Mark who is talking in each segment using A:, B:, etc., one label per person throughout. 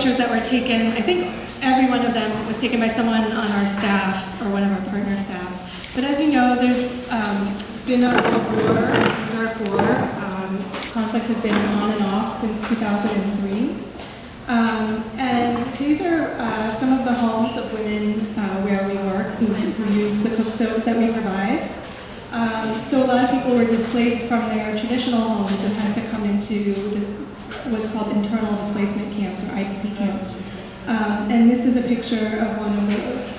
A: pictures that were taken, I think every one of them was taken by someone on our staff or one of our partner staff. But as you know, there's been a war in Darfur. Conflict has been on and off since 2003. And these are some of the homes of women where we work who use the cook stoves that we provide. So a lot of people were displaced from their traditional homes and had to come into what's called internal displacement camps or IDP camps. And this is a picture of one of those.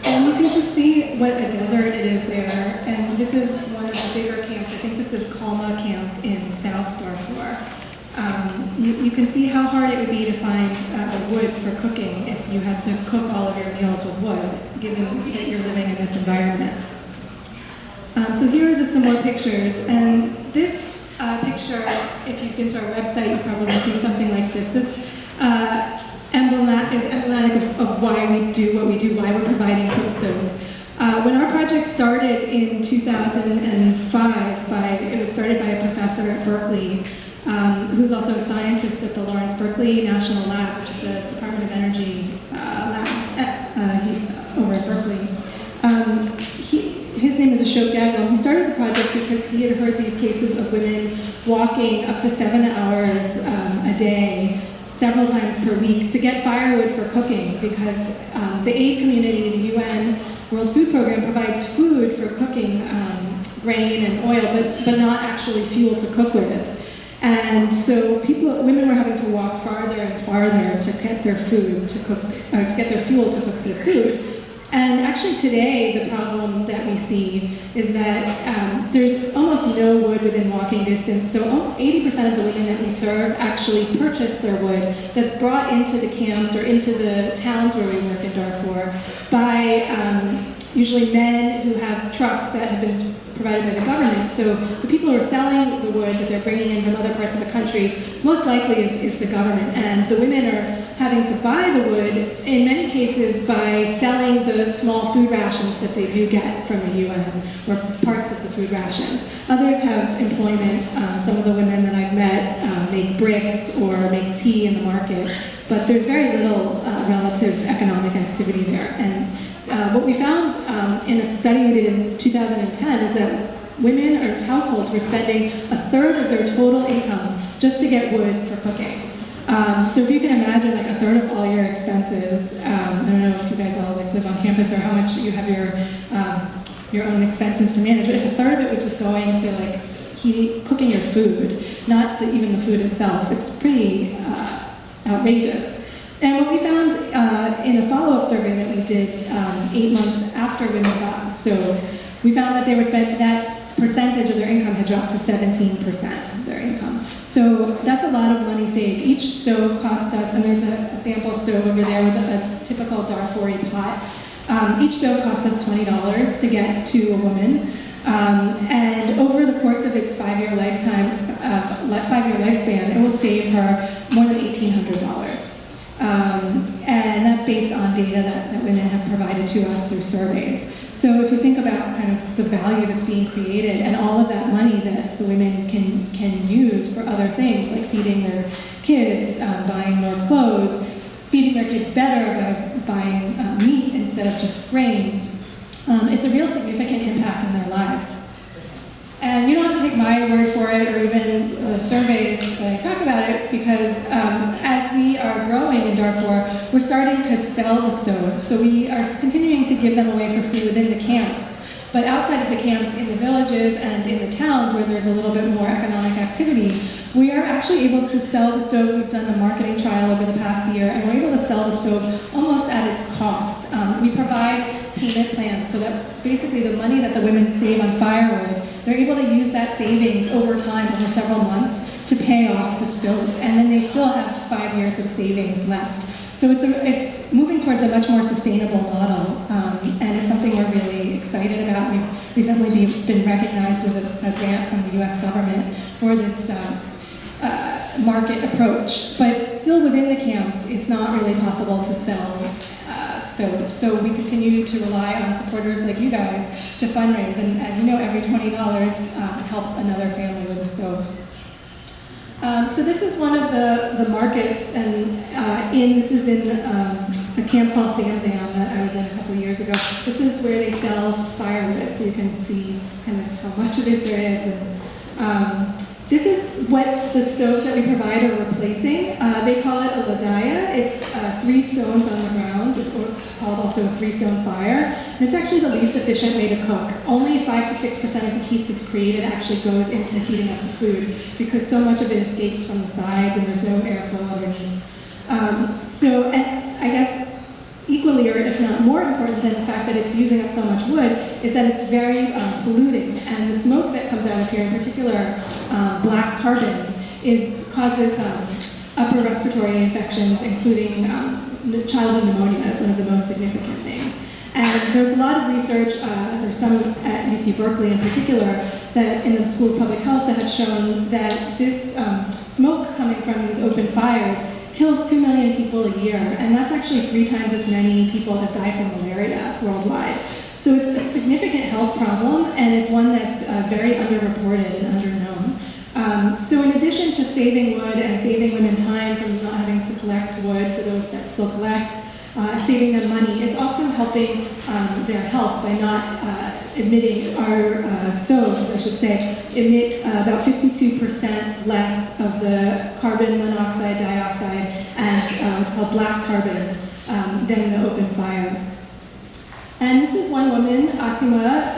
A: And you can just see what a desert it is there. And this is one of the bigger camps. I think this is Kalma camp in South Darfur. You can see how hard it would be to find wood for cooking if you had to cook all of your meals with wood, given that you're living in this environment. So here are just some more pictures. And this picture, if you've been to our website, you've probably seen something like this. This is emblematic of why we do what we do, why we're providing cook stoves. When our project started in 2005, it was started by a professor at Berkeley, who's also a scientist at the Lawrence Berkeley National Lab, which is a Department of Energy lab over at Berkeley. His name is Ashok Gadwal. He started the project because he had heard these cases of women walking up to 7 hours a day, several times per week, to get firewood for cooking, because the aid community, the UN World Food Program, provides food for cooking, grain and oil, but not actually fuel to cook with. And so women were having to walk farther and farther to get their food to cook, or to get their fuel to cook their food. And actually today, the problem that we see is that there's almost no wood within walking distance. So 80% of the women that we serve actually purchase their wood that's brought into the camps or into the towns where we work in Darfur by usually men who have trucks that have been provided by the government. So the people who are selling the wood that they're bringing in from other parts of the country, most likely is the government. And the women are having to buy the wood, in many cases, by selling the small food rations that they do get from the UN, or parts of the food rations. Others have employment. Some of the women that I've met make bricks or make tea in the market, but there's very little relative economic activity there. And what we found in a study we did in 2010 is that women or households were spending a third of their total income just to get wood for cooking. So if you can imagine like a third of all your expenses, I don't know if you guys all like live on campus or how much you have your own expenses to manage, but if a third of it was just going to like cooking your food, not even the food itself, it's pretty outrageous. And what we found in a follow-up survey that we did 8 months after women got the stove, we found that that percentage of their income had dropped to 17% of their income. So that's a lot of money saved. Each stove costs us, and there's a sample stove over there with a typical Darfuri pot. Each stove costs us $20 to get to a woman. And over the course of its 5-year lifespan, it will save her more than $1,800. And that's based on data that women have provided to us through surveys. So if you think about kind of the value that's being created and all of that money that the women can use for other things, like feeding their kids, buying more clothes, feeding their kids better by buying meat instead of just grain, it's a real significant impact in their lives. And you don't have to take my word for it or even the surveys that I talk about it, because as we are growing in Darfur, we're starting to sell the stoves. So we are continuing to give them away for free within the camps. But outside of the camps, in the villages and in the towns where there's a little bit more economic activity, we are actually able to sell the stove. We've done a marketing trial over the past year, and we're able to sell the stove almost at its cost. We provide payment plans so that basically the money that the women save on firewood, they're able to use that savings over time, over several months, to pay off the stove. And then they still have 5 years of savings left. So it's moving towards a much more sustainable model, and it's something we're really excited about. We've recently been recognized with a grant from the US government for this market approach. But still within the camps, it's not really possible to sell stoves. So we continue to rely on supporters like you guys to fundraise. And as you know, every $20 helps another family with a stove. So this is one of the markets, and this is in a camp called Zamzam that I was in a couple of years ago. This is where they sell firewood, so you can see kind of how much of it there is. And this is what the stoves that we provide are replacing. They call it a ladaya. It's 3 stones on the ground. It's called also a 3-stone fire. And it's actually the least efficient way to cook. Only 5 to 6% of the heat that's created actually goes into heating up the food because so much of it escapes from the sides and there's no airflow underneath. And I guess equally, or if not more important than the fact that it's using up so much wood, is that it's very polluting. And the smoke that comes out of here, in particular black carbon, causes upper respiratory infections, including childhood pneumonia as one of the most significant things. And there's a lot of research, there's some at UC Berkeley in particular, that in the School of Public Health that have shown that this smoke coming from these open fires kills 2 million people a year, and that's actually 3 times as many people as die from malaria worldwide. So it's a significant health problem, and it's one that's very underreported and underknown. So in addition to saving wood and saving women time from not having to collect wood for those that still collect, saving them money, it's also helping their health by not emitting our stoves, I should say, emit about 52% less of the carbon monoxide, dioxide, and what's called black carbon than the open fire. And this is one woman, Atima,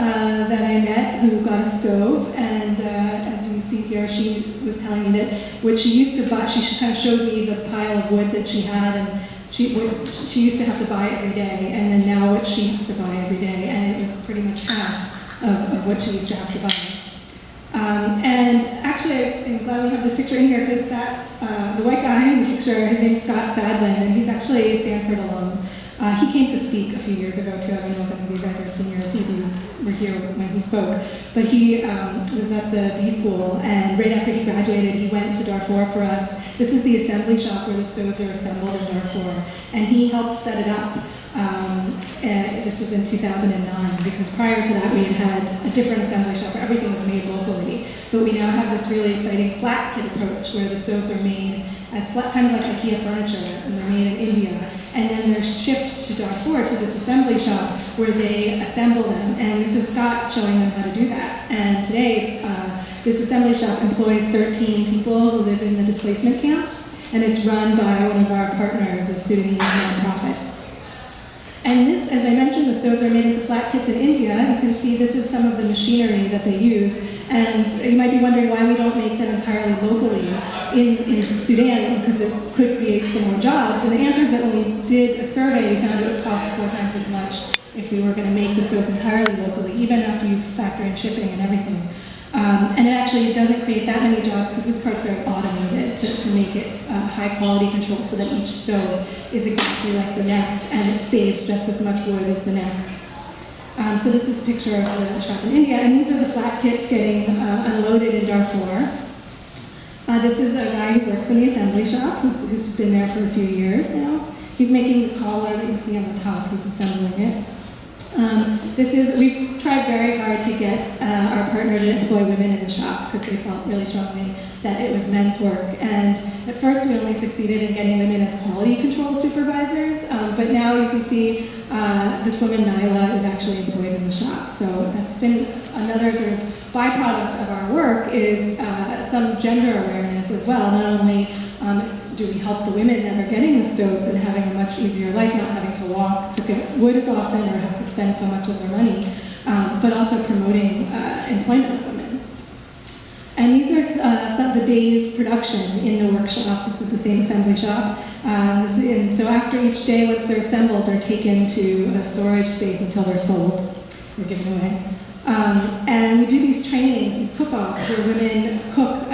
A: that I met who got a stove, and as you see here, she was telling me that what she used to buy, she kind of showed me the pile of wood that she had, and she used to have to buy every day, and then now what she has to buy every day, and it was pretty much half of what she used to have to buy. And actually, I'm glad we have this picture in here, because the white guy in the picture, his name's Scott Sadland, and he's actually a Stanford alum. He came to speak a few years ago too. I don't know if any of you guys are seniors, maybe you were here when he spoke. But he was at the D school, and right after he graduated, he went to Darfur for us. This is the assembly shop where the stoves are assembled in Darfur, and he helped set it up. And this was in 2009, because prior to that we had a different assembly shop where everything was made locally. But we now have this really exciting flat kit approach where the stoves are made as flat, kind of like IKEA furniture, and they're made in India. And then they're shipped to Darfur, to this assembly shop, where they assemble them. And this is Scott showing them how to do that. And today, this assembly shop employs 13 people who live in the displacement camps, and it's run by one of our partners, a Sudanese nonprofit. And this, as I mentioned, the stoves are made into flat kits in India. You can see this is some of the machinery that they use. And you might be wondering why we don't make them entirely locally in Sudan, because it could create some more jobs. And the answer is that when we did a survey, we found it would cost 4 times as much if we were going to make the stoves entirely locally, even after you factor in shipping and everything. And it doesn't create that many jobs, because this part's very automated to make it high quality control, so that each stove is exactly like the next, and it saves just as much wood as the next. So this is a picture of the shop in India, and these are the flat kits getting unloaded in Darfur. This is a guy who works in the assembly shop, who's been there for a few years now. He's making the collar that you see on the top. He's assembling it. We've tried very hard to get our partner to employ women in the shop, because they felt really strongly that it was men's work. And at first we only succeeded in getting women as quality control supervisors, but now you can see this woman, Nyla, is actually employed in the shop. So that's been another sort of byproduct of our work, is some gender awareness as well. Not only do we help the women that are getting the stoves and having a much easier life, not having to walk to get wood as often or have to spend so much of their money, but also promoting employment of women. And these are some of the day's production in the workshop. This is the same assembly shop. And so after each day, once they're assembled, they're taken to a storage space until they're sold or given away. And we do these trainings, these cook-offs, where women cook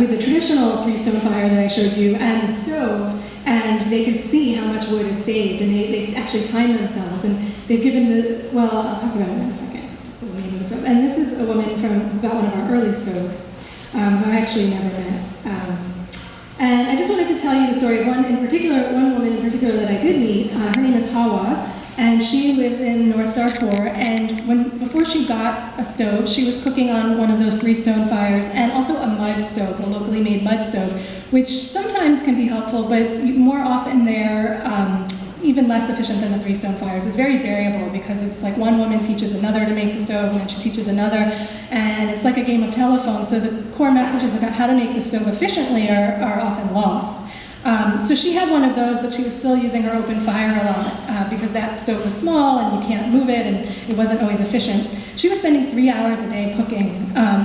A: with the traditional 3-stone fire that I showed you and the stove, and they can see how much wood is saved, and they actually time themselves. And they've given I'll talk about it in a second, the name of the stove. And this is a woman who got one of our early stoves, who I actually never met. And I just wanted to tell you the story of one woman in particular that I did meet. Her name is Hawa, and she lives in North Darfur, and before she got a stove, she was cooking on one of those 3 stone fires, and also a mud stove, a locally made mud stove, which sometimes can be helpful, but more often they're even less efficient than the 3 stone fires. It's very variable because it's like one woman teaches another to make the stove, and then she teaches another, and it's like a game of telephone, so the core messages about how to make the stove efficiently are often lost. So she had one of those, but she was still using her open fire a lot because that stove was small and you can't move it, and it wasn't always efficient. She was spending 3 hours a day cooking.